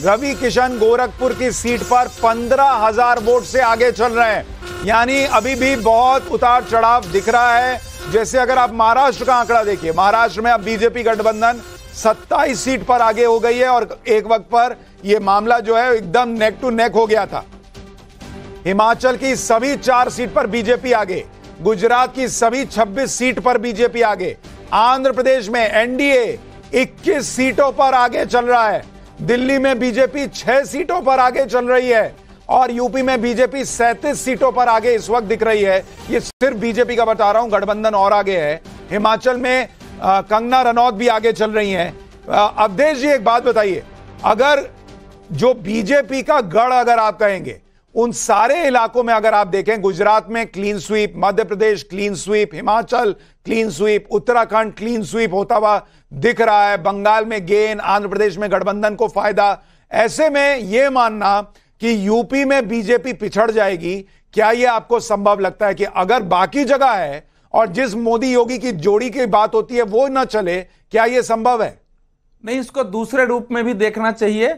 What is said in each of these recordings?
रवि किशन गोरखपुर की सीट पर 15,000 वोट से आगे चल रहे हैं। यानी अभी भी बहुत उतार चढ़ाव दिख रहा है। जैसे अगर आप महाराष्ट्र का आंकड़ा देखिए, महाराष्ट्र में अब बीजेपी गठबंधन 27 सीट पर आगे हो गई है और एक वक्त पर यह मामला जो है एकदम नेक टू नेक हो गया था। हिमाचल की सभी 4 सीट पर बीजेपी आगे, गुजरात की सभी 26 सीट पर बीजेपी आगे, आंध्र प्रदेश में एनडीए 21 सीटों पर आगे चल रहा है, दिल्ली में बीजेपी 6 सीटों पर आगे चल रही है और यूपी में बीजेपी 37 सीटों पर आगे इस वक्त दिख रही है। ये सिर्फ बीजेपी का बता रहा हूं, गठबंधन और आगे है। हिमाचल में कंगना रनौत भी आगे चल रही हैं। अवधेश जी एक बात बताइए, अगर जो बीजेपी का गढ़ अगर आप कहेंगे, उन सारे इलाकों में अगर आप देखें, गुजरात में clean sweep, Madhya Pradesh clean sweep, Himachal clean sweep, Uttarakhand clean sweep होता हुआ दिख रहा है, बंगाल में गेन, आंध्र प्रदेश में गठबंधन को फायदा। ऐसे में यह मानना कि यूपी में बीजेपी पिछड़ जाएगी, क्या यह आपको संभव लगता है कि अगर बाकी जगह है और जिस मोदी योगी की जोड़ी की बात होती है वो ना चले, क्या यह संभव है? नहीं, इसको दूसरे रूप में भी देखना चाहिए।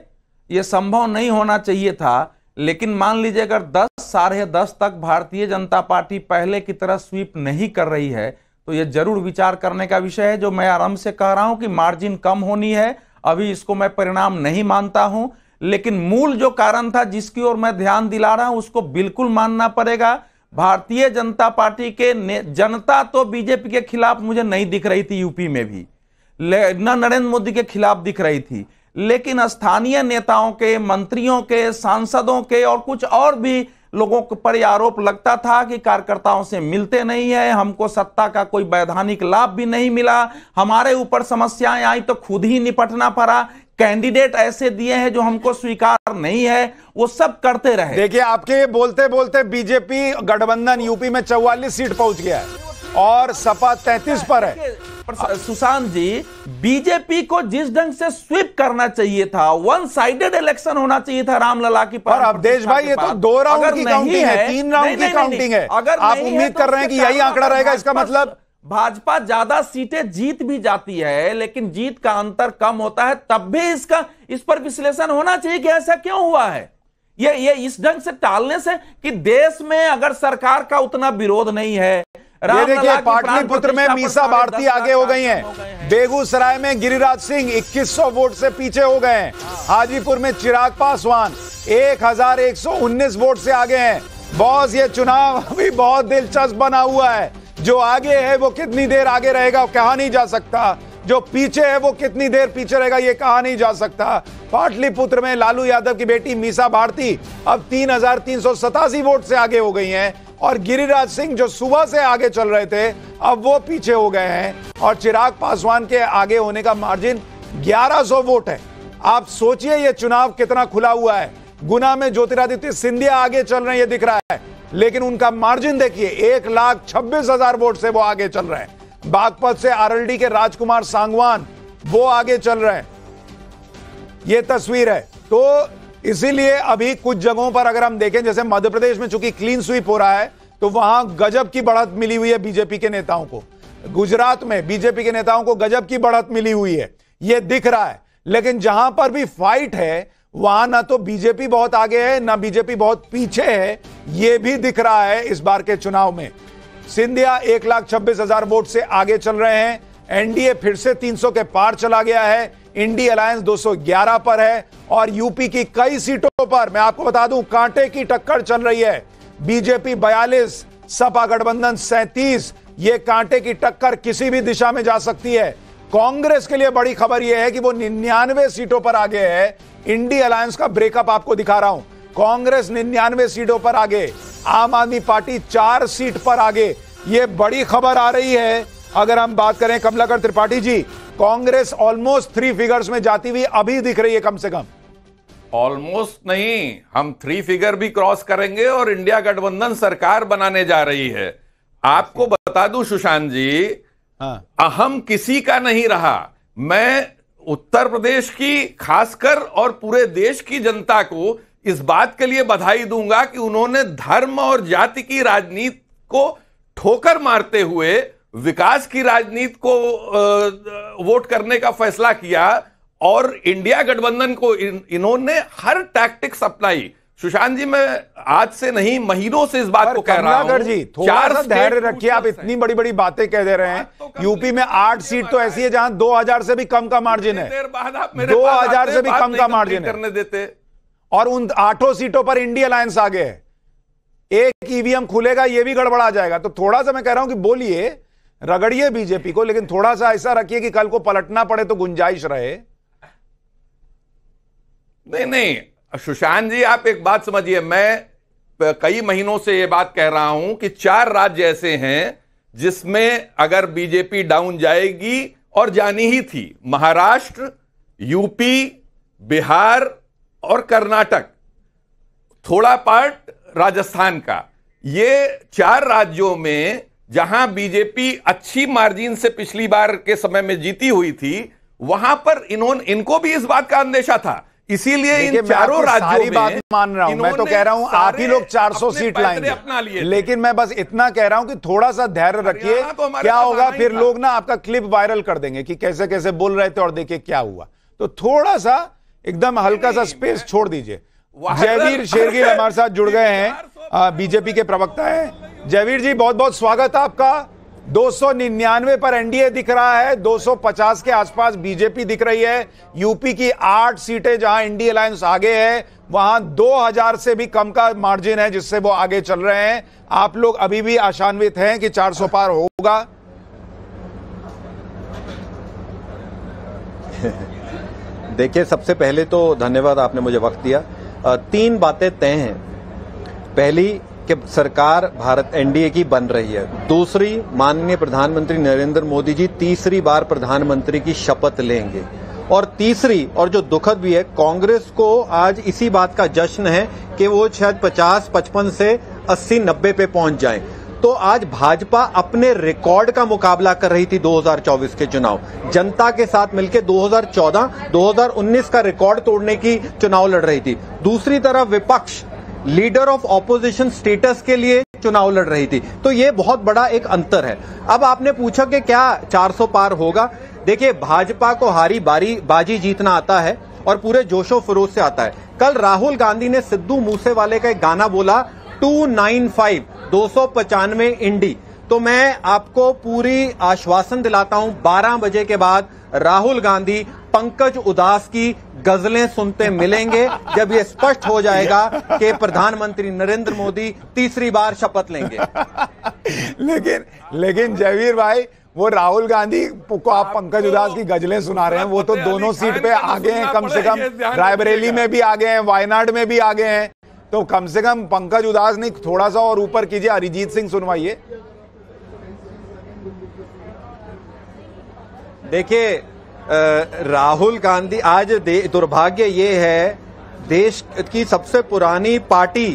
यह संभव नहीं होना चाहिए था, लेकिन मान लीजिए अगर 10, 10:30 तक भारतीय जनता पार्टी पहले की तरह स्वीप नहीं कर रही है तो यह जरूर विचार करने का विषय है। जो मैं आराम से कह रहा हूं कि मार्जिन कम होनी है, अभी इसको मैं परिणाम नहीं मानता हूं, लेकिन मूल जो कारण था जिसकी ओर मैं ध्यान दिला रहा हूं उसको बिल्कुल मानना पड़ेगा। भारतीय जनता पार्टी के जनता तो बीजेपी के खिलाफ मुझे नहीं दिख रही थी, यूपी में भी न नरेंद्र मोदी के खिलाफ दिख रही थी, लेकिन स्थानीय नेताओं के, मंत्रियों के, सांसदों के और कुछ और भी लोगों पर यह आरोप लगता था कि कार्यकर्ताओं से मिलते नहीं है, हमको सत्ता का कोई वैधानिक लाभ भी नहीं मिला, हमारे ऊपर समस्याएं आई तो खुद ही निपटना पड़ा, कैंडिडेट ऐसे दिए हैं जो हमको स्वीकार नहीं है, वो सब करते रहे। देखिए, आपके बोलते बोलते बीजेपी गठबंधन यूपी में 44 सीट पहुंच गया है और सपा 33 पर है। सुशांत जी, बीजेपी को जिस ढंग से स्वीप करना चाहिए था, वन साइडेड इलेक्शन होना चाहिए था रामलला की। पर अवधेश भाई, ये तो 2 राउंड की काउंटिंग है, 3 राउंड की काउंटिंग है। अगर आप उम्मीद कर रहे हैं कि यही आंकड़ा रहेगा, इसका मतलब भाजपा ज्यादा सीटें जीत भी जाती है, लेकिन जीत का अंतर कम होता है, तब भी इस पर विश्लेषण होना चाहिए कि ऐसा क्यों हुआ है। ये इस ढंग से टालने से कि देश में अगर सरकार का उतना विरोध नहीं है। ये देखिए, पाटलिपुत्र में मीसा भारती आगे हो गई हैं, बेगूसराय में गिरिराज सिंह 2100 वोट से पीछे हो गए हैं, हाजीपुर में चिराग पासवान 1119 वोट से आगे हैं। बॉस, ये चुनाव अभी बहुत दिलचस्प बना हुआ है। जो आगे है वो कितनी देर आगे रहेगा कहा नहीं जा सकता, जो पीछे है वो कितनी देर पीछे रहेगा ये कहा नहीं जा सकता। पाटलिपुत्र में लालू यादव की बेटी मीसा भारती अब 3387 वोट से आगे हो गई हैं और गिरिराज सिंह जो सुबह से आगे चल रहे थे अब वो पीछे हो गए हैं और चिराग पासवान के आगे होने का मार्जिन 1100 वोट है। आप सोचिए ये चुनाव कितना खुला हुआ है। गुना में ज्योतिरादित्य सिंधिया आगे चल रहे हैं, ये दिख रहा है, लेकिन उनका मार्जिन देखिए 1,26,000 वोट से वो आगे चल रहे हैं। बागपत से आरएलडी के राजकुमार सांगवान वो आगे चल रहे हैं, ये तस्वीर है। तो इसीलिए अभी कुछ जगहों पर अगर हम देखें, जैसे मध्य प्रदेश में चूंकि क्लीन स्वीप हो रहा है तो वहां गजब की बढ़त मिली हुई है बीजेपी के नेताओं को, गुजरात में बीजेपी के नेताओं को गजब की बढ़त मिली हुई है, ये दिख रहा है। लेकिन जहां पर भी फाइट है वहां ना तो बीजेपी बहुत आगे है ना बीजेपी बहुत पीछे है, यह भी दिख रहा है इस बार के चुनाव में। सिंधिया 1,26,000 वोट से आगे चल रहे हैं, एनडीए फिर से 300 के पार चला गया है, इंडी अलायंस 211 पर है और यूपी की कई सीटों पर मैं आपको बता दूं कांटे की टक्कर चल रही है। बीजेपी 42, सपा गठबंधन 37, ये कांटे की टक्कर किसी भी दिशा में जा सकती है। कांग्रेस के लिए बड़ी खबर यह है कि वो 99 सीटों पर आगे है। इंडी अलायंस का ब्रेकअप आपको दिखा रहा हूं, कांग्रेस 99 सीटों पर आगे, आम आदमी पार्टी 4 सीट पर आगे, ये बड़ी खबर आ रही है। अगर हम बात करें कमलाकर त्रिपाठी जी, कांग्रेस ऑलमोस्ट 3 फिगर्स में जाती हुई अभी दिख रही है, कम से कम ऑलमोस्ट नहीं, हम 3 फिगर भी क्रॉस करेंगे और इंडिया गठबंधन सरकार बनाने जा रही है। आपको बता दूं सुशांत जी, अहम किसी का नहीं रहा। मैं उत्तर प्रदेश की खासकर और पूरे देश की जनता को इस बात के लिए बधाई दूंगा कि उन्होंने धर्म और जाति की राजनीति को ठोकर मारते हुए विकास की राजनीति को वोट करने का फैसला किया और इंडिया गठबंधन को इन्होंने हर टैक्टिक्स अपनाई। सुशांत जी, मैं आज से नहीं महीनों से इस बात को कह रहा हूं। कमलाकर जी, थोड़ा सा धैर्य रखिए। आप इतनी बड़ी बड़ी बातें कह दे रहे हैं। यूपी में 8 सीट तो ऐसी है जहां 2000 से भी कम का मार्जिन है। 2000 से भी कम का मार्जिन करने देते, और उन 8 सीटों पर इंडिया अलायंस आगे है। एक ईवीएम खुलेगा, यह भी गड़बड़ा जाएगा। तो थोड़ा सा मैं कह रहा हूं कि बोलिए, रगड़िए बीजेपी को, लेकिन थोड़ा सा ऐसा रखिए कि कल को पलटना पड़े तो गुंजाइश रहे। नहीं सुशांत जी, आप एक बात समझिए, मैं कई महीनों से यह बात कह रहा हूं कि 4 राज्य ऐसे हैं जिसमें अगर बीजेपी डाउन जाएगी, और जानी ही थी, महाराष्ट्र, यूपी, बिहार और कर्नाटक, थोड़ा पार्ट राजस्थान का। ये 4 राज्यों में जहां बीजेपी अच्छी मार्जिन से पिछली बार के समय में जीती हुई थी, वहां पर इनको भी इस बात का अंदेशा था। इसीलिए इन चारों राज्यों में बात मान रहा हूं, मैं तो कह रहा हूं आप ही लोग 400 सीट लाएंगे, लेकिन मैं बस इतना कह रहा हूं कि थोड़ा सा धैर्य रखिए। क्या होगा फिर, लोग ना आपका क्लिप वायरल कर देंगे कि कैसे कैसे बोल रहे थे और देखिए क्या हुआ। तो थोड़ा सा एकदम हल्का सा स्पेस छोड़ दीजिए। जयवीर शेरगिल हमारे साथ जुड़ गए हैं, बीजेपी के प्रवक्ता हैं। जयवीर जी, बहुत बहुत स्वागत आपका। 299 पर एनडीए दिख रहा है, 250 के आसपास बीजेपी दिख रही है। यूपी की 8 सीटें जहां इंडिया अलायंस आगे है, वहां 2000 से भी कम का मार्जिन है जिससे वो आगे चल रहे हैं। आप लोग अभी भी आशान्वित हैं कि 400 पार होगा? देखिए, सबसे पहले तो धन्यवाद, आपने मुझे वक्त दिया। 3 बातें तय हैं। पहली कि सरकार भारत एनडीए की बन रही है। दूसरी, माननीय प्रधानमंत्री नरेंद्र मोदी जी तीसरी बार प्रधानमंत्री की शपथ लेंगे। और तीसरी, और जो दुखद भी है, कांग्रेस को आज इसी बात का जश्न है कि वो शायद 50-55 से 80-90 पे पहुंच जाएं। तो आज भाजपा अपने रिकॉर्ड का मुकाबला कर रही थी 2024 के चुनाव, जनता के साथ मिलकर 2014-2019 का रिकॉर्ड तोड़ने की चुनाव लड़ रही थी। दूसरी तरफ विपक्ष लीडर ऑफ ऑपोजिशन स्टेटस के लिए चुनाव लड़ रही थी। तो ये बहुत बड़ा एक अंतर है। अब आपने पूछा कि क्या 400 पार होगा। देखिए, भाजपा को हारी बाजी जीतना आता है और पूरे जोशो फरोज से आता है। कल राहुल गांधी ने सिद्धू मूसेवाले का एक गाना बोला, 295 295 इंडी। तो मैं आपको पूरी आश्वासन दिलाता हूं, 12 बजे के बाद राहुल गांधी पंकज उदास की गजलें सुनते मिलेंगे, जब ये स्पष्ट हो जाएगा कि प्रधानमंत्री नरेंद्र मोदी तीसरी बार शपथ लेंगे। लेकिन जयवीर भाई, वो राहुल गांधी को आप पंकज उदास की गजलें सुना रहे हैं, वो तो दोनों सीट पे आगे हैं, कम से कम रायबरेली में भी आगे हैं, वायनाड में भी आगे हैं। तो कम से कम पंकज उदास नहीं, थोड़ा सा और ऊपर कीजिए, अरिजीत सिंह सुनवाइए। देखिए, राहुल गांधी, आज दुर्भाग्य ये है, देश की सबसे पुरानी पार्टी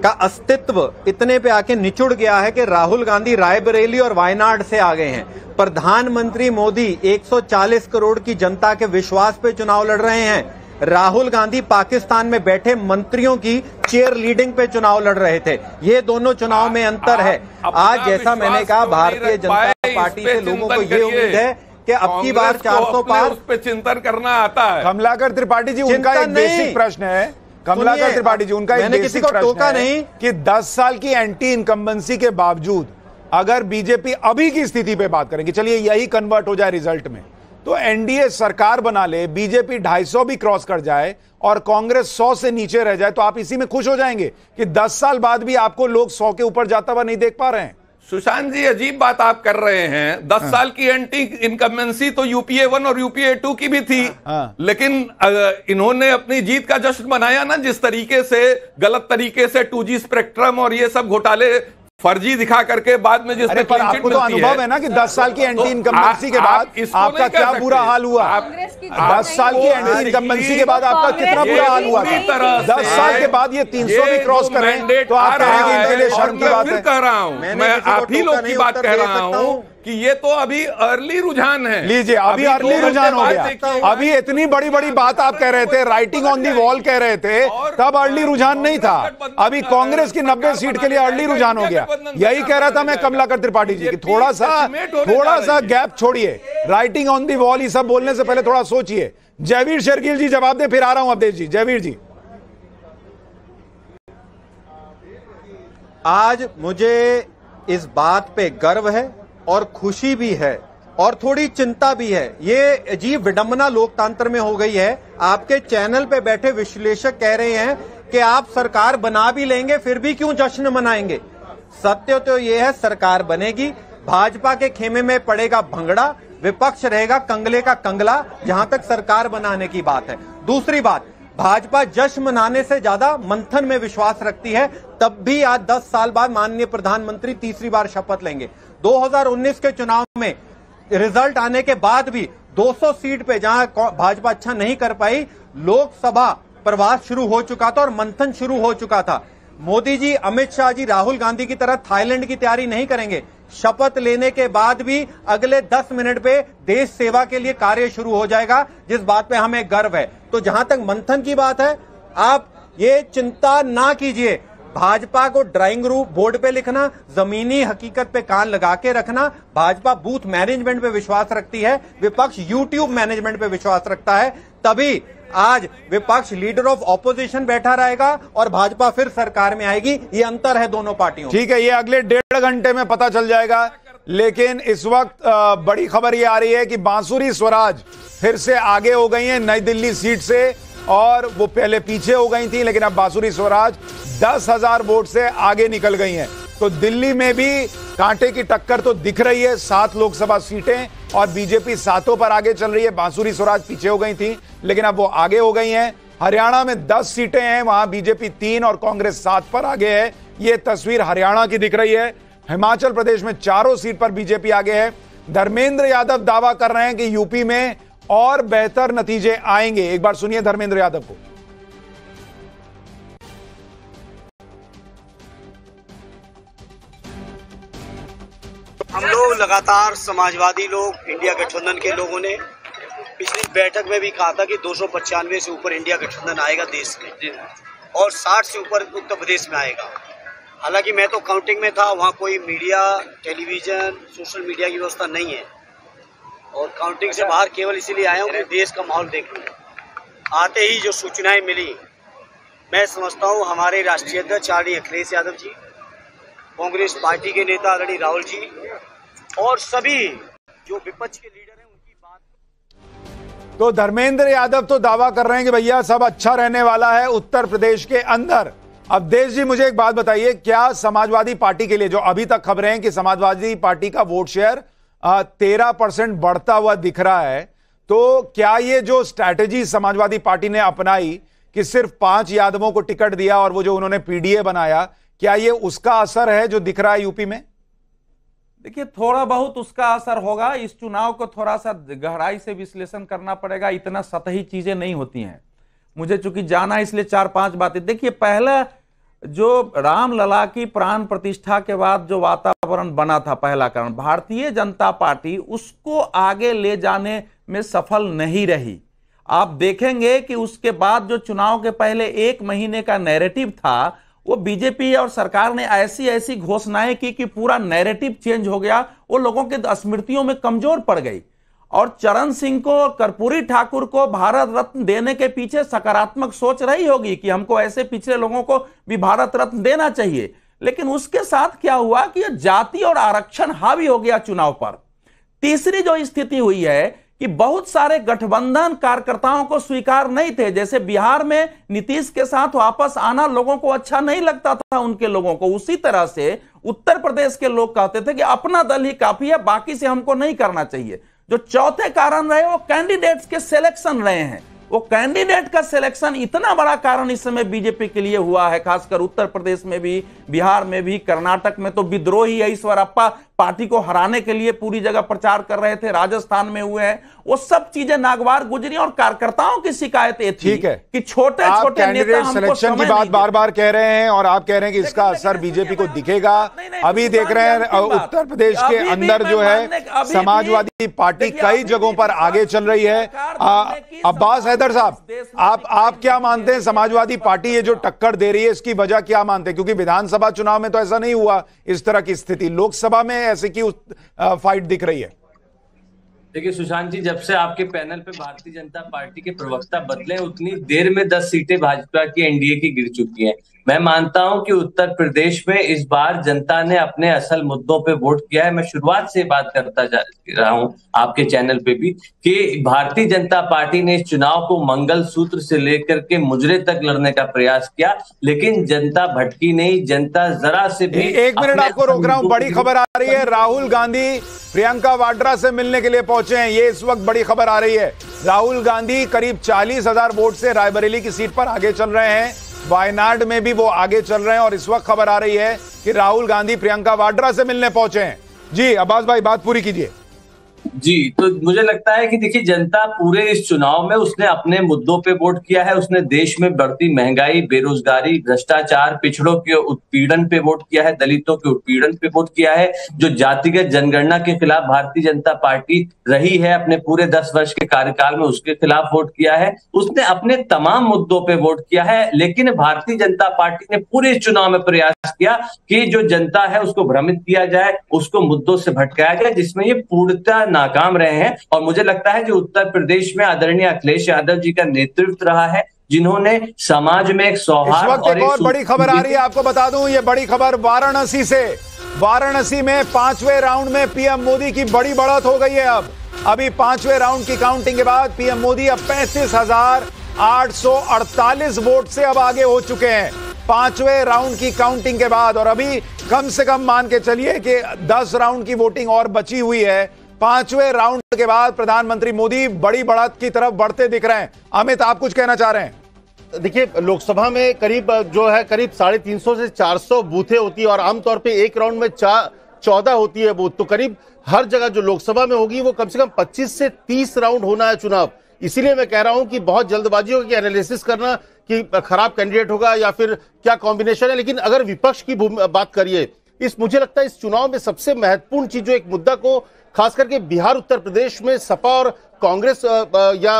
का अस्तित्व इतने पे आके निचुड़ गया है कि राहुल गांधी रायबरेली और वायनाड से आ गए हैं। प्रधानमंत्री मोदी 140 करोड़ की जनता के विश्वास पे चुनाव लड़ रहे हैं। राहुल गांधी पाकिस्तान में बैठे मंत्रियों की चेयर लीडिंग पे चुनाव लड़ रहे थे। ये दोनों चुनाव में अंतर है। आज जैसा मैंने कहा, भारतीय जनता पार्टी से लोगों को ये उम्मीद है कि अब की बार 400 पार, उस पे चिंतन करना आता है। कमलाकर त्रिपाठी जी, उनका एक बेसिक प्रश्न है। कमलाकर त्रिपाठी जी, उनका एक बेसिक प्रश्न है कि 10 साल की एंटी इनकम्बेंसी के बावजूद अगर बीजेपी अभी की स्थिति पे बात करेंगे, चलिए यही कन्वर्ट हो जाए रिजल्ट में, तो एनडीए सरकार बना ले, बीजेपी 250 भी क्रॉस कर जाए और कांग्रेस 100 से नीचे रह जाए, तो आप इसी में खुश हो जाएंगे कि 10 साल बाद भी आपको लोग 100 के ऊपर जाता हुआ नहीं देख पा रहे हैं? सुशांत जी, अजीब बात आप कर रहे हैं। 10 साल की एंटी इनकम्बेंसी तो यूपीए 1 और यूपीए 2 की भी थी, लेकिन इन्होंने अपनी जीत का जश्न मनाया ना, जिस तरीके से गलत तरीके से 2G स्पेक्ट्रम और ये सब घोटाले फर्जी दिखा करके बाद में जिसमें पर आपको तो अनुभव है ना कि 10 साल की एंटी इनकम्बेंसी के बाद आपका क्या बुरा हाल हुआ। 10 साल की एंटी इनकम्बेंसी के बाद आपका कितना बुरा हाल हुआ। 10 साल के बाद ये 300 भी क्रॉस करें तो आप कहेंगे इनके लिए शर्म की बात है। कह रहा हूं मैं, आप ही लोग की बात कह रहा हूं कि ये तो अभी अर्ली रुझान है। लीजिए, अभी अर्ली रुझान हो गया। अभी इतनी बड़ी बड़ी बात आप कह रहे थे, राइटिंग ऑन दी वॉल कह रहे थे, तब अर्ली रुझान नहीं था। अभी कांग्रेस की 90 सीट के लिए अर्ली रुझान हो गया। यही कह रहा था मैं कमलाकर त्रिपाठी जी की, थोड़ा सा गैप छोड़िए। राइटिंग ऑन दी वॉल ये सब बोलने से पहले थोड़ा सोचिए जयवीर शेरगिल जी जवाब दें, फिर आ रहा हूं अवधेश जी। जयवीर जी, आज मुझे इस बात पे गर्व है और खुशी भी है और थोड़ी चिंता भी है। ये अजीब विडंबना लोकतंत्र में हो गई है। आपके चैनल पे बैठे विश्लेषक कह रहे हैं कि आप सरकार बना भी लेंगे फिर भी क्यों जश्न मनाएंगे। सत्य तो ये है, सरकार बनेगी, भाजपा के खेमे में पड़ेगा भंगड़ा, विपक्ष रहेगा कंगले का कंगला, जहां तक सरकार बनाने की बात है। दूसरी बात, भाजपा जश्न मनाने से ज्यादा मंथन में विश्वास रखती है। तब भी आज 10 साल बाद माननीय प्रधानमंत्री तीसरी बार शपथ लेंगे। 2019 के चुनाव में रिजल्ट आने के बाद भी 200 सीट पे जहां भाजपा अच्छा नहीं कर पाई, लोकसभा प्रवास शुरू हो चुका था और मंथन शुरू हो चुका था। मोदी जी, अमित शाह जी राहुल गांधी की तरह थाईलैंड की तैयारी नहीं करेंगे। शपथ लेने के बाद भी अगले 10 मिनट पे देश सेवा के लिए कार्य शुरू हो जाएगा, जिस बात पे हमें गर्व है। तो जहां तक मंथन की बात है, आप ये चिंता ना कीजिए। भाजपा को ड्राइंग रूम बोर्ड पे लिखना, जमीनी हकीकत पे कान लगा के रखना। भाजपा बूथ मैनेजमेंट पे विश्वास रखती है, विपक्ष यूट्यूब मैनेजमेंट पे विश्वास रखता है। तभी आज विपक्ष लीडर ऑफ ऑपोजिशन बैठा रहेगा और भाजपा फिर सरकार में आएगी। ये अंतर है दोनों पार्टियों। ठीक है, ये अगले 1.5 घंटे में पता चल जाएगा। लेकिन इस वक्त बड़ी खबर ये आ रही है कि बांसुरी स्वराज फिर से आगे हो गई हैं नई दिल्ली सीट से, और वो पहले पीछे हो गई थी, लेकिन अब बांसुरी स्वराज 10,000 वोट से आगे निकल गई हैं। तो दिल्ली में भी कांटे की टक्कर तो दिख रही है। 7 लोकसभा सीटें और बीजेपी 7 पर आगे चल रही है। बांसुरी स्वराज पीछे हो गई थी, लेकिन अब वो आगे हो गई हैं। हरियाणा में 10 सीटें हैं, वहां बीजेपी 3 और कांग्रेस 7 पर आगे है। ये तस्वीर हरियाणा की दिख रही है। हिमाचल प्रदेश में 4 सीट पर बीजेपी आगे है। धर्मेंद्र यादव दावा कर रहे हैं कि यूपी में और बेहतर नतीजे आएंगे। एक बार सुनिए धर्मेंद्र यादव को। हम लोग लगातार समाजवादी लोग, इंडिया गठबंधन के लोगों ने पिछली बैठक में भी कहा था कि 295 से ऊपर इंडिया गठबंधन आएगा देश में और 60 से ऊपर उत्तर प्रदेश में आएगा। हालांकि मैं तो काउंटिंग में था, वहाँ कोई मीडिया, टेलीविजन, सोशल मीडिया की व्यवस्था नहीं है और काउंटिंग से बाहर केवल इसीलिए आया हूँ कि देश का माहौल देख लूँ। आते ही जो सूचनाएं मिली, मैं समझता हूँ हमारे राष्ट्रीय अध्यक्ष आदरणीय अखिलेश यादव जी, कांग्रेस पार्टी के नेता आदरणीय राहुल जी और सभी जो विपक्ष के लीडर हैं उनकी बात। तो धर्मेंद्र यादव तो दावा कर रहे हैं कि भैया सब अच्छा रहने वाला है उत्तर प्रदेश के अंदर। अब देश जी, मुझे एक बात बताइए, क्या समाजवादी पार्टी के लिए, जो अभी तक खबरें हैं कि समाजवादी पार्टी का वोट शेयर 13% बढ़ता हुआ दिख रहा है, तो क्या ये जो स्ट्रैटेजी समाजवादी पार्टी ने अपनाई कि सिर्फ 5 यादवों को टिकट दिया और वो जो उन्होंने पीडीए बनाया, क्या ये उसका असर है जो दिख रहा है यूपी में? देखिए, थोड़ा बहुत उसका असर होगा। इस चुनाव को थोड़ा सा गहराई से विश्लेषण करना पड़ेगा, इतना सतही चीजें नहीं होती हैं। मुझे चूंकि जाना, इसलिए 4-5 बातें। देखिए, पहला जो रामलला की प्राण प्रतिष्ठा के बाद जो वातावरण बना था, पहला कारण भारतीय जनता पार्टी उसको आगे ले जाने में सफल नहीं रही। आप देखेंगे कि उसके बाद जो चुनाव के पहले 1 महीने का नैरेटिव था, वो बीजेपी और सरकार ने ऐसी ऐसी घोषणाएं की कि पूरा नैरेटिव चेंज हो गया, वो लोगों के स्मृतियों में कमजोर पड़ गई। और चरण सिंह को और कर्पूरी ठाकुर को भारत रत्न देने के पीछे सकारात्मक सोच रही होगी कि हमको ऐसे पिछड़े लोगों को भी भारत रत्न देना चाहिए। लेकिन उसके साथ क्या हुआ कि जाति और आरक्षण हावी हो गया चुनाव पर। तीसरी जो स्थिति हुई है कि बहुत सारे गठबंधन कार्यकर्ताओं को स्वीकार नहीं थे। जैसे बिहार में नीतीश के साथ वापस आना लोगों को अच्छा नहीं लगता था, उनके लोगों को। उसी तरह से उत्तर प्रदेश के लोग कहते थे कि अपना दल ही काफी है, बाकी से हमको नहीं करना चाहिए। जो चौथे कारण रहे वो कैंडिडेट्स के सिलेक्शन रहे हैं। वो कैंडिडेट का सिलेक्शन इतना बड़ा कारण इस समय बीजेपी के लिए हुआ है, खासकर उत्तर प्रदेश में भी, बिहार में भी, कर्नाटक में तो विद्रोही ईश्वरप्पा पार्टी को हराने के लिए पूरी जगह प्रचार कर रहे थे, राजस्थान में हुए हैं। वो सब चीजें नागवार गुजरी और कार्यकर्ताओं की शिकायतें थी कि छोटे छोटे नेता हमको सिलेक्शन की बात बार बार कह रहे हैं और आप कह रहे हैं कि इसका असर बीजेपी को दिखेगा। अभी देख रहे हैं उत्तर प्रदेश के अंदर जो है समाजवादी पार्टी कई जगहों पर आगे चल रही है। अब्बास हैदर साहब, आप क्या मानते हैं, समाजवादी पार्टी ये जो टक्कर दे रही है इसकी वजह क्या मानते हैं? क्योंकि विधानसभा चुनाव में तो ऐसा नहीं हुआ इस तरह की स्थिति, लोकसभा में ऐसे की फाइट दिख रही है। देखिए सुशांत जी, जब से आपके पैनल पे भारतीय जनता पार्टी के प्रवक्ता बदले, उतनी देर में 10 सीटें भाजपा की एनडीए की गिर चुकी हैं। मैं मानता हूं कि उत्तर प्रदेश में इस बार जनता ने अपने असल मुद्दों पे वोट किया है। मैं शुरुआत से बात करता जा रहा हूं आपके चैनल पे भी कि भारतीय जनता पार्टी ने इस चुनाव को मंगल सूत्र से लेकर के मुजरे तक लड़ने का प्रयास किया, लेकिन जनता भटकी नहीं। जनता जरा से भी एक मिनट आपको रोक रहा हूं, बड़ी खबर आ रही है। राहुल गांधी प्रियंका वाड्रा से मिलने के लिए पहुंचे हैं, ये इस वक्त बड़ी खबर आ रही है। राहुल गांधी करीब 40,000 वोट से रायबरेली की सीट पर आगे चल रहे हैं, वायनाड में भी वो आगे चल रहे हैं, और इस वक्त खबर आ रही है कि राहुल गांधी प्रियंका वाड्रा से मिलने पहुंचे हैं। जी अब्बास भाई, बात पूरी कीजिए। जी, तो मुझे लगता है कि देखिए, जनता पूरे इस चुनाव में उसने अपने मुद्दों पे वोट किया है। उसने देश में बढ़ती महंगाई, बेरोजगारी, भ्रष्टाचार, पिछड़ों के उत्पीड़न पे वोट किया है, दलितों के उत्पीड़न पे वोट किया है। जो जातिगत जनगणना के खिलाफ भारतीय जनता पार्टी रही है अपने पूरे 10 वर्ष के कार्यकाल में, उसके खिलाफ वोट किया है। उसने अपने तमाम मुद्दों पे वोट किया है, लेकिन भारतीय जनता पार्टी ने पूरे इस चुनाव में प्रयास किया कि जो जनता है उसको भ्रमित किया जाए, उसको मुद्दों से भटकाया जाए, जिसमें ये पूर्णतः नाकाम रहे हैं। और मुझे लगता है जो उत्तर प्रदेश में आदरणीय अखिलेश यादव जी का नेतृत्व रहा है, जिन्होंने समाज में एक सौहार्द और एक बड़ी खबर आ रही है, आपको बता दूं, ये बड़ी खबर वाराणसी से। वाराणसी में 5वें राउंड में पीएम मोदी की बड़ी बढ़त हो गई है। अभी 5वें राउंड की काउंटिंग के बाद पीएम मोदी अब 35,848 वोट से अब आगे हो चुके हैं 5वें राउंड की काउंटिंग के बाद। और अभी कम से कम मान के चलिए कि 10 राउंड की वोटिंग और बची हुई है। 5वें राउंड के बाद प्रधानमंत्री मोदी बड़ी बढ़त की तरफ बढ़ते दिख रहे हैं। अमित, आप कुछ कहना चाह रहे हैं? देखिए, लोकसभा में करीब 350 से 400 बूथें होती है और आमतौर पे एक राउंड में 14 होती है बूथ। तो करीब हर जगह जो लोकसभा में होगी वो कम से कम 25 से 30 राउंड होना है चुनाव। इसीलिए मैं कह रहा हूं कि बहुत जल्दबाजी होगी कि एनालिसिस करना कि खराब कैंडिडेट होगा या फिर क्या कॉम्बिनेशन है। लेकिन अगर विपक्ष की बात करिए, मुझे लगता है इस चुनाव में सबसे महत्वपूर्ण चीज जो एक मुद्दा को खास करके बिहार उत्तर प्रदेश में सपा और कांग्रेस या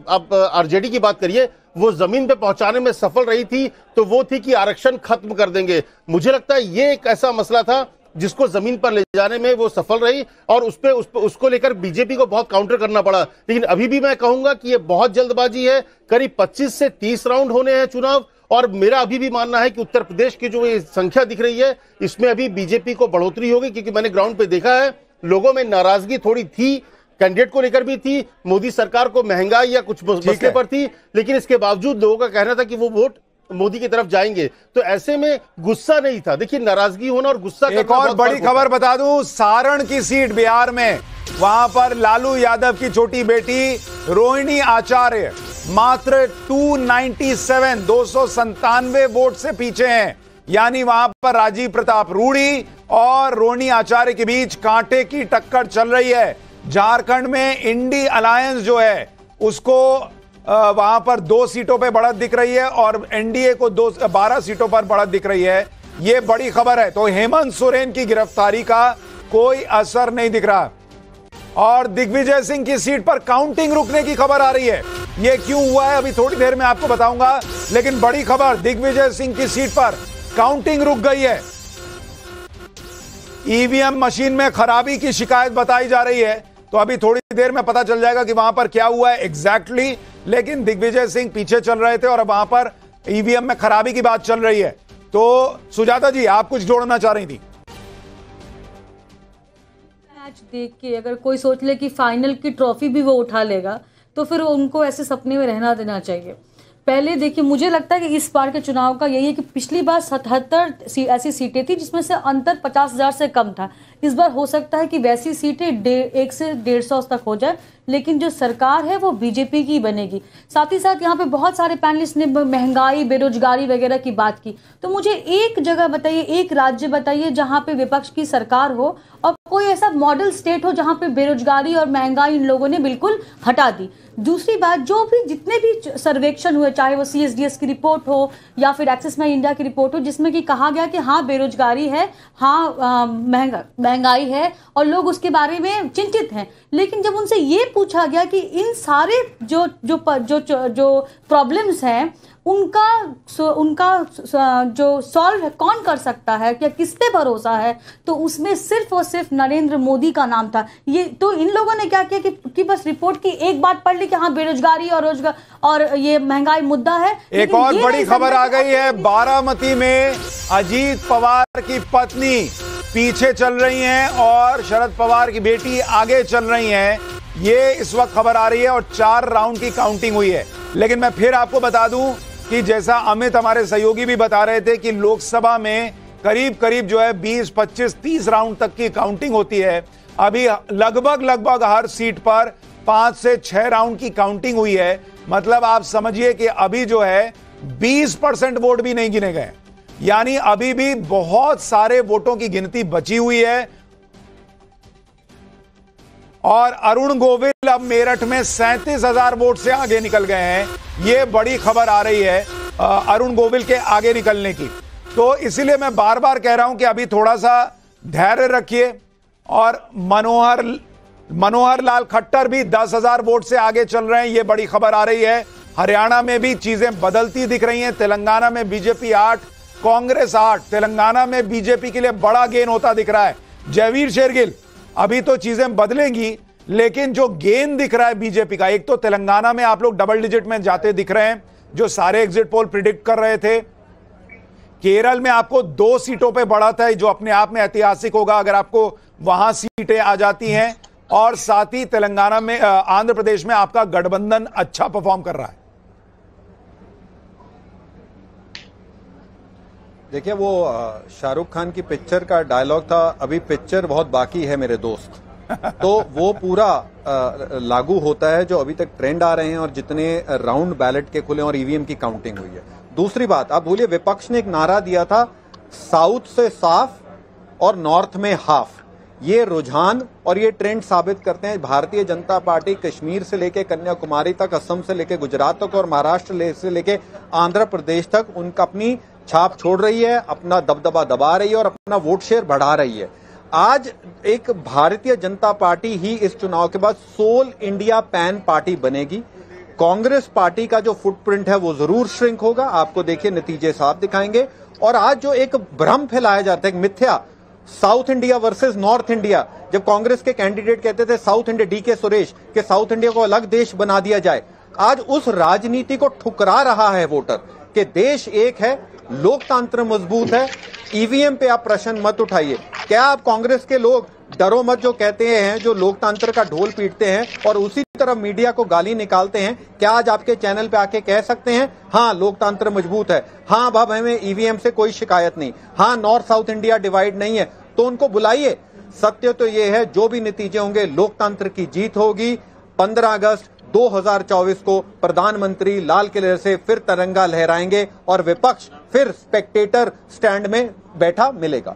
आप आरजेडी की बात करिए, वो जमीन पे पहुंचाने में सफल रही थी, तो वो थी कि आरक्षण खत्म कर देंगे। मुझे लगता है ये एक ऐसा मसला था जिसको जमीन पर ले जाने में वो सफल रही और उसको लेकर बीजेपी को बहुत काउंटर करना पड़ा। लेकिन अभी भी मैं कहूंगा कि ये बहुत जल्दबाजी है। करीब 25 से 30 राउंड होने हैं चुनाव, और मेरा अभी भी मानना है कि उत्तर प्रदेश की जो ये संख्या दिख रही है इसमें अभी बीजेपी को बढ़ोतरी होगी, क्योंकि मैंने ग्राउंड पे देखा है लोगों में नाराजगी थोड़ी थी, कैंडिडेट को लेकर भी थी, मोदी सरकार को महंगाई या कुछ मसले पर थी, लेकिन इसके बावजूद लोगों का कहना था कि वो वोट मोदी की तरफ जाएंगे। तो ऐसे में गुस्सा नहीं था। देखिए, नाराजगी होना और गुस्सा एक और बड़ी खबर बता दूं, सारण की सीट बिहार में, वहां पर लालू यादव की छोटी बेटी रोहिणी आचार्य मात्र 297 वोट से पीछे हैं। यानी वहां पर राजीव प्रताप रूडी और रोहिणी आचार्य के बीच कांटे की टक्कर चल रही है। झारखंड में इंडी अलायंस जो है उसको वहां पर 2 सीटों पे बढ़त दिख रही है और एनडीए को 12 सीटों पर बढ़त दिख रही है। ये बड़ी खबर है। तो हेमंत सोरेन की गिरफ्तारी का कोई असर नहीं दिख रहा। और दिग्विजय सिंह की सीट पर काउंटिंग रुकने की खबर आ रही है। ये क्यों हुआ है अभी थोड़ी देर में आपको बताऊंगा, लेकिन बड़ी खबर, दिग्विजय सिंह की सीट पर काउंटिंग रुक गई है। ईवीएम मशीन में खराबी की शिकायत बताई जा रही है, तो अभी थोड़ी देर में पता चल जाएगा कि वहां पर क्या हुआ है एग्जैक्टली। लेकिन दिग्विजय सिंह पीछे चल रहे थे और अब वहां पर ईवीएम में खराबी की बात चल रही है। तो सुजाता जी, आप कुछ जोड़ना चाह रही थी? मैच देख के अगर कोई सोच ले कि फाइनल की ट्रॉफी भी वो उठा लेगा, तो फिर उनको ऐसे सपने में रहना देना चाहिए। पहले देखिए, मुझे लगता है कि इस बार के चुनाव का यही है कि पिछली बार 77 ऐसी सीटें थी जिसमें से अंतर 50,000 से कम था। इस बार हो सकता है कि वैसी सीटें 1 से 150 तक हो जाए, लेकिन जो सरकार है वो बीजेपी की बनेगी। साथ ही साथ यहाँ पे बहुत सारे पैनलिस्ट ने महंगाई, बेरोजगारी वगैरह की बात की। तो मुझे एक जगह बताइए, एक राज्य बताइए जहाँ पे विपक्ष की सरकार हो और कोई ऐसा मॉडल स्टेट हो जहाँ पे बेरोजगारी और महंगाई इन लोगों ने बिल्कुल हटा दी। दूसरी बात, जो भी जितने भी सर्वेक्षण हुए, चाहे वो CSDS की रिपोर्ट हो या फिर एक्सिस बैंक इंडिया की रिपोर्ट हो, जिसमें कि कहा गया कि हाँ बेरोजगारी है, हाँ महंगाई है और लोग उसके बारे में चिंतित हैं। लेकिन जब उनसे ये पूछा गया कि इन सारे जो प्रॉब्लम्स हैं उनका जो सॉल्व कौन कर सकता है, क्या किस पे भरोसा है, तो उसमें सिर्फ और सिर्फ नरेंद्र मोदी का नाम था। ये तो इन लोगों ने क्या किया कि बस रिपोर्ट की एक बात पढ़ ली कि हाँ बेरोजगारी और ये महंगाई मुद्दा है। एक और बड़ी खबर आ गई है, बारामती में अजीत पवार की पत्नी पीछे चल रही हैं और शरद पवार की बेटी आगे चल रही हैं। ये इस वक्त खबर आ रही है और 4 राउंड की काउंटिंग हुई है। लेकिन मैं फिर आपको बता दूं कि जैसा अमित हमारे सहयोगी भी बता रहे थे कि लोकसभा में करीब करीब जो है 20, 25, 30 राउंड तक की काउंटिंग होती है। अभी लगभग हर सीट पर 5 से 6 राउंड की काउंटिंग हुई है। मतलब आप समझिए कि अभी जो है 20% वोट भी नहीं गिने गए, यानी अभी भी बहुत सारे वोटों की गिनती बची हुई है। और अरुण गोविल अब मेरठ में 37,000 वोट से आगे निकल गए हैं। यह बड़ी खबर आ रही है अरुण गोविल के आगे निकलने की। तो इसीलिए मैं बार बार कह रहा हूं कि अभी थोड़ा सा धैर्य रखिए। और मनोहर लाल खट्टर भी 10,000 वोट से आगे चल रहे हैं। यह बड़ी खबर आ रही है। हरियाणा में भी चीजें बदलती दिख रही हैं। तेलंगाना में बीजेपी 8, कांग्रेस 8। तेलंगाना में बीजेपी के लिए बड़ा गेन होता दिख रहा है। जयवीर शेरगिल, अभी तो चीजें बदलेंगी, लेकिन जो गेन दिख रहा है बीजेपी का, एक तो तेलंगाना में आप लोग डबल डिजिट में जाते दिख रहे हैं, जो सारे एग्जिट पोल प्रिडिक्ट कर रहे थे। केरल में आपको 2 सीटों पे बढ़त है, जो अपने आप में ऐतिहासिक होगा अगर आपको वहां सीटें आ जाती हैं। और साथ ही तेलंगाना में, आंध्र प्रदेश में आपका गठबंधन अच्छा परफॉर्म कर रहा है। देखिए, वो शाहरुख खान की पिक्चर का डायलॉग था, अभी पिक्चर बहुत बाकी है मेरे दोस्त। तो वो पूरा लागू होता है जो अभी तक ट्रेंड आ रहे हैं और जितने राउंड बैलेट के खुले और ईवीएम की काउंटिंग हुई है। दूसरी बात, आप भूलिए विपक्ष ने एक नारा दिया था, साउथ से साफ और नॉर्थ में हाफ। ये रुझान और ये ट्रेंड साबित करते हैं भारतीय जनता पार्टी कश्मीर से लेके कन्याकुमारी तक, असम से लेके गुजरात तक और महाराष्ट्र से लेके आंध्र प्रदेश तक उनका अपनी छाप छोड़ रही है, अपना दबदबा दबा रही है और अपना वोट शेयर बढ़ा रही है। आज एक भारतीय जनता पार्टी ही इस चुनाव के बाद सोल इंडिया पैन पार्टी बनेगी। कांग्रेस पार्टी का जो फुटप्रिंट है वो जरूर श्रिंक होगा। आपको देखिए नतीजे साफ दिखाएंगे। और आज जो एक भ्रम फैलाया जाता है, एक मिथ्या, south India versus north India, जब कांग्रेस के कैंडिडेट कहते थे साउथ इंडिया, डीके सुरेश, के साउथ इंडिया को अलग देश बना दिया जाए, आज उस राजनीति को ठुकरा रहा है वोटर कि देश एक है, लोकतंत्र मजबूत है। ईवीएम पे आप प्रश्न मत उठाइए। क्या आप कांग्रेस के लोग डरो मत जो कहते हैं, जो लोकतंत्र का ढोल पीटते हैं और उसी तरह मीडिया को गाली निकालते हैं, क्या आज आपके चैनल पे आके कह सकते हैं हाँ लोकतंत्र मजबूत है, हाँ अब हमें ईवीएम से कोई शिकायत नहीं, हाँ नॉर्थ साउथ इंडिया डिवाइड नहीं है? तो उनको बुलाइए। सत्य तो ये है, जो भी नतीजे होंगे लोकतंत्र की जीत होगी। 15 अगस्त 2024 को प्रधानमंत्री लाल किले से फिर तिरंगा लहराएंगे और विपक्ष फिर स्पेक्टेटर स्टैंड में बैठा मिलेगा।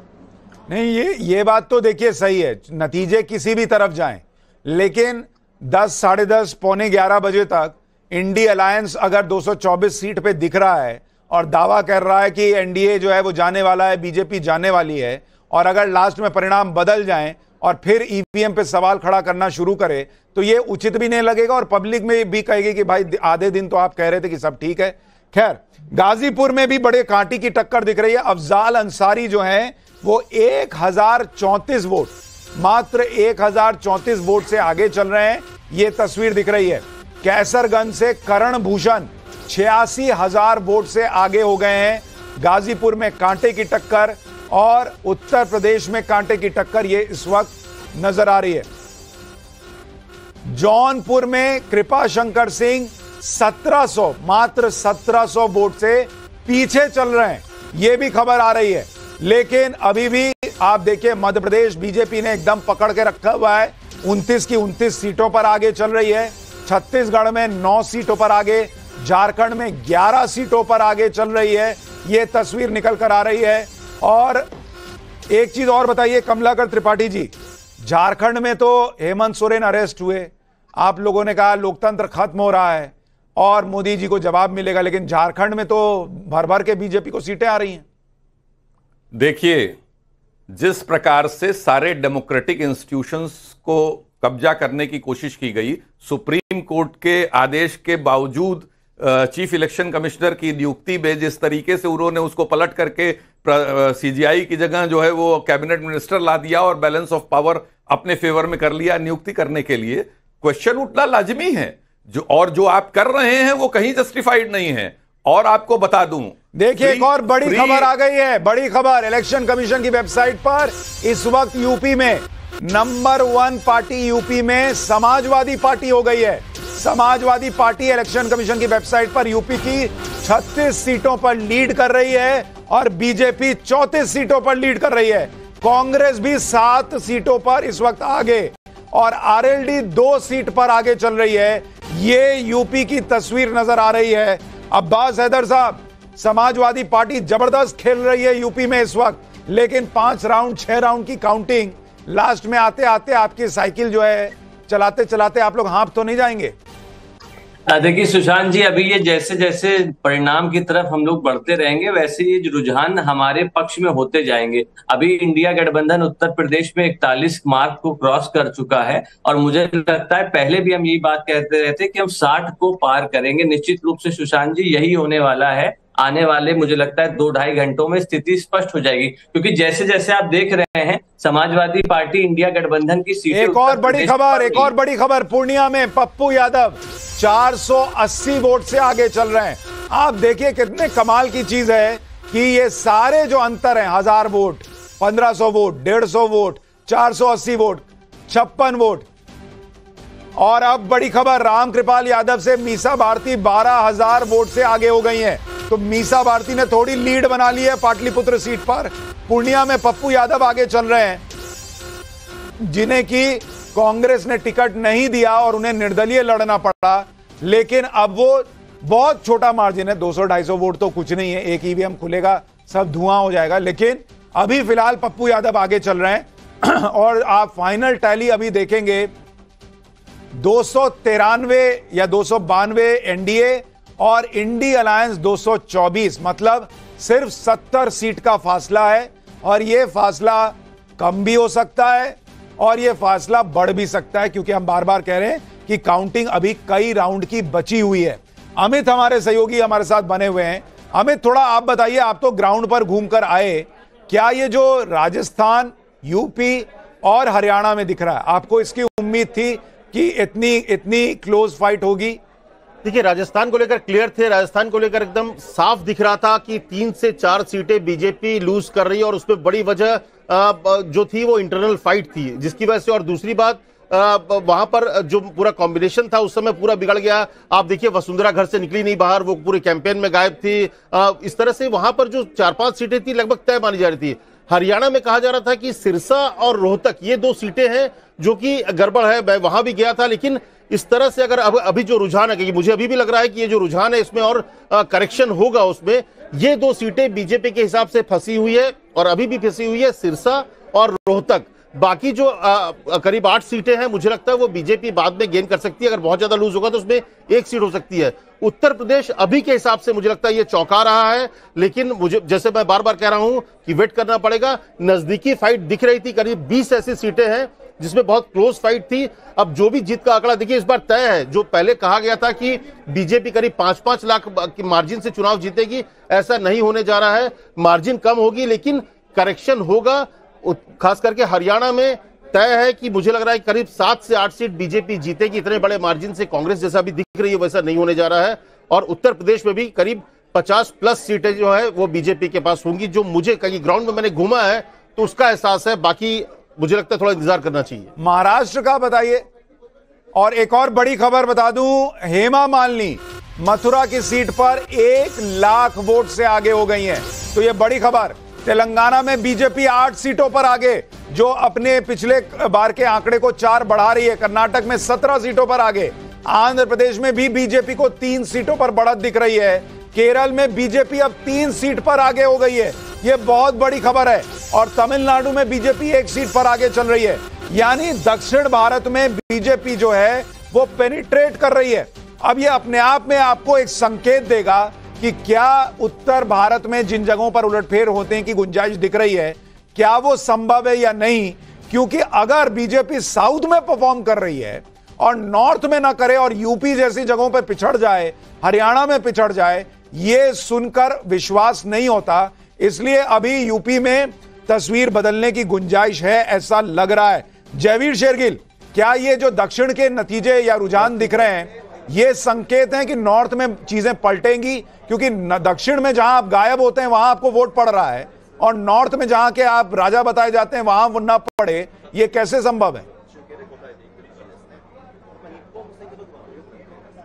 नहीं, ये बात तो देखिए सही है, नतीजे किसी भी तरफ जाएं, लेकिन 10, साढ़े 10, पौने 11 बजे तक इंडी अलायंस अगर 224 सीट पे दिख रहा है और दावा कर रहा है कि एनडीए जो है वो जाने वाला है, बीजेपी जाने वाली है, और अगर लास्ट में परिणाम बदल जाएं और फिर ईवीएम पे सवाल खड़ा करना शुरू करे, तो ये उचित भी नहीं लगेगा और पब्लिक में भी कहेगी कि भाई आधे दिन तो आप कह रहे थे कि सब ठीक है। खैर, गाजीपुर में भी बड़े कांटी की टक्कर दिख रही है। अफजाल अंसारी जो है वो 1034 वोट, मात्र 1034 वोट से आगे चल रहे हैं। ये तस्वीर दिख रही है। कैसरगंज से करण भूषण 86,000 वोट से आगे हो गए हैं। गाजीपुर में कांटे की टक्कर और उत्तर प्रदेश में कांटे की टक्कर ये इस वक्त नजर आ रही है। जौनपुर में कृपा शंकर सिंह 1700, मात्र 1700 वोट से पीछे चल रहे हैं, यह भी खबर आ रही है। लेकिन अभी भी आप देखिए मध्य प्रदेश बीजेपी ने एकदम पकड़ के रखा हुआ है, 29 की 29 सीटों पर आगे चल रही है। छत्तीसगढ़ में 9 सीटों पर आगे, झारखंड में 11 सीटों पर आगे चल रही है। यह तस्वीर निकल कर आ रही है। और एक चीज और बताइए कमलाकर त्रिपाठी जी, झारखंड में तो हेमंत सोरेन अरेस्ट हुए, आप लोगों ने कहा लोकतंत्र खत्म हो रहा है और मोदी जी को जवाब मिलेगा, लेकिन झारखंड में तो भर भर के बीजेपी को सीटें आ रही हैं। देखिए, जिस प्रकार से सारे डेमोक्रेटिक इंस्टीट्यूशंस को कब्जा करने की कोशिश की गई, सुप्रीम कोर्ट के आदेश के बावजूद चीफ इलेक्शन कमिश्नर की नियुक्ति में जिस तरीके से उन्होंने उसको पलट करके सीजीआई की जगह जो है वो कैबिनेट मिनिस्टर ला दिया और बैलेंस ऑफ पावर अपने फेवर में कर लिया नियुक्ति करने के लिए, क्वेश्चन उठना लाजमी है। जो आप कर रहे हैं वो कहीं जस्टिफाइड नहीं है। और आपको बता दूं, देखिए एक और बड़ी खबर आ गई है, बड़ी खबर इलेक्शन कमीशन की वेबसाइट पर। इस वक्त यूपी में नंबर 1 पार्टी यूपी में समाजवादी पार्टी हो गई है। समाजवादी पार्टी इलेक्शन कमीशन की वेबसाइट पर यूपी की 36 सीटों पर लीड कर रही है और बीजेपी 34 सीटों पर लीड कर रही है। कांग्रेस भी 7 सीटों पर इस वक्त आगे और आरएलडी 2 सीट पर आगे चल रही है। ये यूपी की तस्वीर नजर आ रही है। अब्बास हैदर साहब, समाजवादी पार्टी जबरदस्त खेल रही है यूपी में इस वक्त, लेकिन 5 राउंड 6 राउंड की काउंटिंग लास्ट में आते आते आपकी साइकिल जो है चलाते चलाते आप लोग हाँफ तो नहीं जाएंगे? देखिए सुशांत जी, अभी ये जैसे जैसे परिणाम की तरफ हम लोग बढ़ते रहेंगे वैसे ये रुझान हमारे पक्ष में होते जाएंगे। अभी इंडिया गठबंधन उत्तर प्रदेश में 41 मार्क को क्रॉस कर चुका है और मुझे लगता है पहले भी हम यही बात कहते रहते कि हम 60 को पार करेंगे। निश्चित रूप से सुशांत जी यही होने वाला है। आने वाले मुझे लगता है 2-2.5 घंटों में स्थिति स्पष्ट हो जाएगी, क्योंकि जैसे जैसे आप देख रहे हैं समाजवादी पार्टी इंडिया गठबंधन की सीटें। एक और बड़ी खबर पूर्णिया में पप्पू यादव 480 वोट से आगे चल रहे हैं। आप देखिए कितने कमाल की चीज है कि ये सारे जो अंतर हैं 1000 vote, 1500 vote, 150 vote, 480 vote, 56 vote. और अब बड़ी खबर, रामकृपाल यादव से मीसा भारती 12,000 वोट से आगे हो गई हैं। तो मीसा भारती ने थोड़ी लीड बना ली है पाटलिपुत्र सीट पर। पूर्णिया में पप्पू यादव आगे चल रहे हैं, जिन्हें की कांग्रेस ने टिकट नहीं दिया और उन्हें निर्दलीय लड़ना पड़ा। लेकिन अब वो बहुत छोटा मार्जिन है, 200-250 वोट तो कुछ नहीं है। एक ईवीएम खुलेगा सब धुआं हो जाएगा। लेकिन अभी फिलहाल पप्पू यादव आगे चल रहे हैं और आप फाइनल टैली अभी देखेंगे 293 या 292 एनडीए और इंडी अलायंस 224, मतलब सिर्फ 70 सीट का फासला है। और यह फासला कम भी हो सकता है और यह फासला बढ़ भी सकता है, क्योंकि हम बार बार कह रहे हैं कि काउंटिंग अभी कई राउंड की बची हुई है। अमित हमारे सहयोगी हमारे साथ बने हुए हैं। अमित, थोड़ा आप बताइए, आप तो ग्राउंड पर घूमकर आए, क्या ये जो राजस्थान, यूपी और हरियाणा में दिख रहा है, आपको इसकी उम्मीद थी कि इतनी क्लोज फाइट होगी? देखिए, राजस्थान को लेकर क्लियर थे, राजस्थान को लेकर एकदम साफ दिख रहा था कि 3 से 4 सीटें बीजेपी लूज कर रही है और उसमें बड़ी वजह जो थी वो इंटरनल फाइट थी, जिसकी वजह से। और दूसरी बात, वहां पर जो पूरा कॉम्बिनेशन था उस समय पूरा बिगड़ गया। आप देखिए, वसुंधरा घर से निकली नहीं बाहर, वो पूरे कैंपेन में गायब थी। इस तरह से वहां पर जो 4-5 सीटें थी लगभग तय मानी जा रही थी। हरियाणा में कहा जा रहा था कि सिरसा और रोहतक ये 2 सीटें हैं जो कि गड़बड़ है। मैं वहां भी गया था, लेकिन इस तरह से अगर अभी जो रुझान है, कि मुझे अभी भी लग रहा है कि ये जो रुझान है इसमें और करेक्शन होगा उसमें। ये 2 सीटें बीजेपी के हिसाब से फंसी हुई है और अभी भी फंसी हुई है, सिरसा और रोहतक। बाकी जो करीब 8 सीटें हैं, मुझे लगता है वो बीजेपी बाद में गेन कर सकती है। अगर बहुत ज्यादा लूज होगा तो उसमें 1 सीट हो सकती है। उत्तर प्रदेश अभी के हिसाब से मुझे लगता है ये चौंका रहा है, लेकिन मुझे, जैसे मैं बार बार कह रहा हूं कि वेट करना पड़ेगा। नजदीकी फाइट दिख रही थी, करीब 20 ऐसी सीटें हैं जिसमें बहुत क्लोज फाइट थी। अब जो भी जीत का आंकड़ा देखिए इस बार तय है। जो पहले कहा गया था कि बीजेपी करीब 5-5 लाख की मार्जिन से चुनाव जीतेगी, ऐसा नहीं होने जा रहा है। मार्जिन कम होगी लेकिन करेक्शन होगा। खास करके हरियाणा में तय है कि मुझे लग रहा है करीब 7 से 8 सीट बीजेपी जीतेगी। इतने बड़े मार्जिन से कांग्रेस जैसा भी दिख रही है वैसा नहीं होने जा रहा है। और उत्तर प्रदेश में भी करीब 50+ सीटें जो है वो बीजेपी के पास होंगी। जो मुझे कहीं ग्राउंड में मैंने घूमा है तो उसका एहसास है। बाकी मुझे लगता है थोड़ा इंतजार करना चाहिए। महाराष्ट्र का बताइए। और एक और बड़ी खबर बता दूं, हेमा मालिनी मथुरा की सीट पर 1 लाख वोट से आगे हो गई हैं। तो यह बड़ी खबर। तेलंगाना में बीजेपी 8 सीटों पर आगे, जो अपने पिछले बार के आंकड़े को 4 बढ़ा रही है। कर्नाटक में 17 सीटों पर आगे। आंध्र प्रदेश में भी बीजेपी को 3 सीटों पर बढ़त दिख रही है। केरल में बीजेपी अब 3 सीट पर आगे हो गई है। यह बहुत बड़ी खबर है। और तमिलनाडु में बीजेपी 1 सीट पर आगे चल रही है। यानी दक्षिण भारत में बीजेपी जो है वो पेनिट्रेट कर रही है। अब यह अपने आप में आपको एक संकेत देगा कि क्या उत्तर भारत में जिन जगहों पर उलटफेर होते हैं की गुंजाइश दिख रही है, क्या वो संभव है या नहीं। क्योंकि अगर बीजेपी साउथ में परफॉर्म कर रही है और नॉर्थ में ना करे और यूपी जैसी जगहों पे पिछड़ जाए, हरियाणा में पिछड़ जाए, ये सुनकर विश्वास नहीं होता। इसलिए अभी यूपी में तस्वीर बदलने की गुंजाइश है, ऐसा लग रहा है। जयवीर शेरगिल, क्या ये जो दक्षिण के नतीजे या रुझान दिख रहे हैं, ये संकेत हैं कि नॉर्थ में चीजें पलटेंगी? क्योंकि दक्षिण में जहां आप गायब होते हैं वहां आपको वोट पड़ रहा है, और नॉर्थ में जहां के आप राजा बताए जाते हैं वहां वो ना पड़े, ये कैसे संभव है?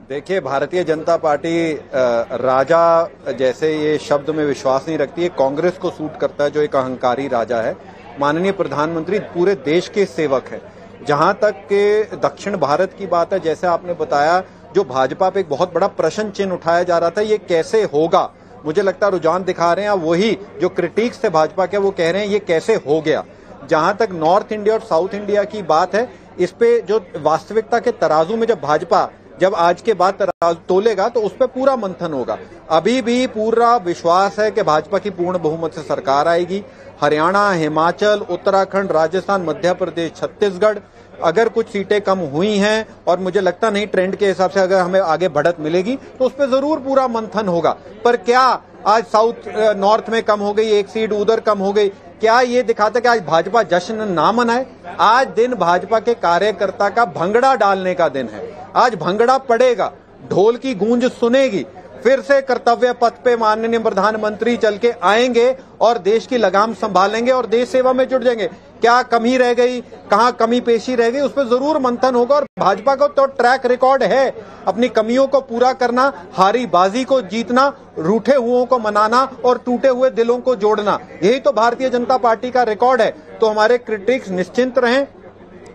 देखिए, भारतीय जनता पार्टी राजा जैसे ये शब्द में विश्वास नहीं रखती है। कांग्रेस को सूट करता है जो एक अहंकारी राजा है। माननीय प्रधानमंत्री पूरे देश के सेवक है। जहां तक के दक्षिण भारत की बात है, जैसे आपने बताया, जो भाजपा पे एक बहुत बड़ा प्रश्न चिन्ह उठाया जा रहा था, ये कैसे होगा, मुझे लगता है रुझान दिखा रहे हैं। वही जो क्रिटिक्स थे भाजपा के, वो कह रहे हैं ये कैसे हो गया। जहां तक नॉर्थ इंडिया और साउथ इंडिया की बात है, इस पे जो वास्तविकता के तराजू में जब भाजपा आज के बाद तराजू तोलेगा तो उस पर पूरा मंथन होगा। अभी भी पूरा विश्वास है कि भाजपा की पूर्ण बहुमत से सरकार आएगी। हरियाणा, हिमाचल, उत्तराखंड, राजस्थान, मध्य प्रदेश, छत्तीसगढ़, अगर कुछ सीटें कम हुई हैं, और मुझे लगता नहीं ट्रेंड के हिसाब से अगर हमें आगे बढ़त मिलेगी तो उस पर जरूर पूरा मंथन होगा। पर क्या आज साउथ नॉर्थ में कम हो गई, एक सीट उधर कम हो गई, क्या ये दिखाता कि आज भाजपा जश्न ना मनाए? आज दिन भाजपा के कार्यकर्ता का भंगड़ा डालने का दिन है। आज भंगड़ा पड़ेगा, ढोल की गूंज सुनेगी, फिर से कर्तव्य पथ पे माननीय प्रधानमंत्री चल के आएंगे और देश की लगाम संभालेंगे और देश सेवा में जुट जाएंगे। क्या कमी रह गई, कहां कमी पेशी रह गई, उस पर जरूर मंथन होगा। और भाजपा को तो ट्रैक रिकॉर्ड है अपनी कमियों को पूरा करना, हारी बाजी को जीतना, रूठे हुओं को मनाना और टूटे हुए दिलों को जोड़ना। यही तो भारतीय जनता पार्टी का रिकॉर्ड है। तो हमारे क्रिटिक्स निश्चिंत रहें,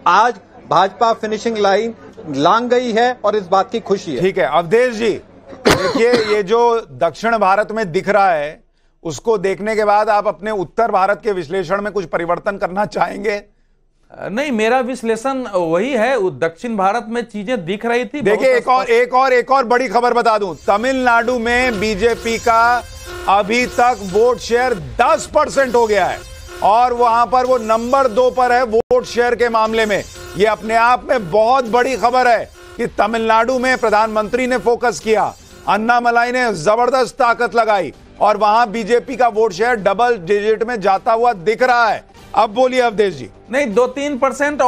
आज भाजपा फिनिशिंग लाइन लांग गई है और इस बात की खुशी है। ठीक है अवधेश जी, देखिए ये जो दक्षिण भारत में दिख रहा है, उसको देखने के बाद आप अपने उत्तर भारत के विश्लेषण में कुछ परिवर्तन करना चाहेंगे? नहीं, मेरा विश्लेषण वही है। दक्षिण भारत में चीजें दिख रही थी। देखिए एक और बड़ी खबर बता दूं, तमिलनाडु में बीजेपी का अभी तक वोट शेयर 10% हो गया है और वहां पर वो नंबर 2 पर है वोट शेयर के मामले में। ये अपने आप में बहुत बड़ी खबर है कि तमिलनाडु में प्रधानमंत्री ने फोकस किया, अन्नामलाई ने जबरदस्त ताकत लगाई और वहां बीजेपी का वोट शेयर डबल डिजिट में जाता हुआ दिख रहा है। अब बोलिए अवधेश जी। नहीं, 2-3%